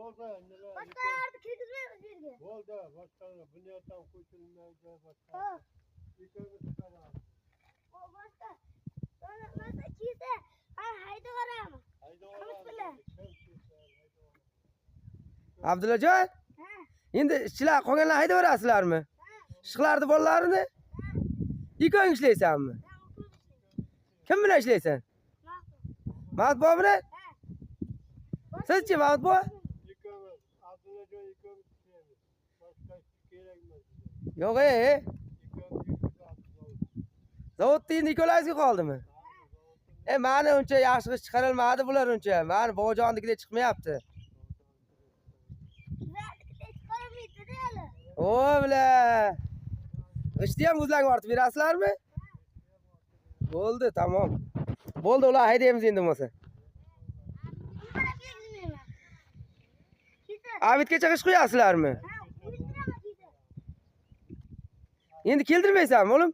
Oldu neler? Başka yerde kirgizmiyoruz birge. Oldu. Başka bu niyetten kurtulmayacak başka. Ha. Yıkılmış çıkar abi. O başka. Sonra mesela kimse haydi var ama. Haydi Kamış bile. Abdullajon, Ha. endi ishchilar qolganlar haydaverasizlarmi? Ishqlarni bolalarini? Ikkoving ishlaysanmi? Kim bilan ishlaysan? Mahmud bilan? Sizchi Mahmud bo? Yıkılmış. Abdülacı yıkılmış. Başka gerekmez. Yo'q, Yıkılmış. zavodda endi ikkovlaringizga qoldimi? Mani uncha yaxshi ish chiqarilmadi bular uncha. Mani bobojonnikidek chiqmayapti. O bile. Ishni ham o'zlaring ortib berasizlarmi? Bo'ldi, tamom. Bo'ldi, ular haydaymiz endi bo'lmasa. Abidgacha ish qo'yasizlarmi? Endi keltirmaysanmi, o'g'lim?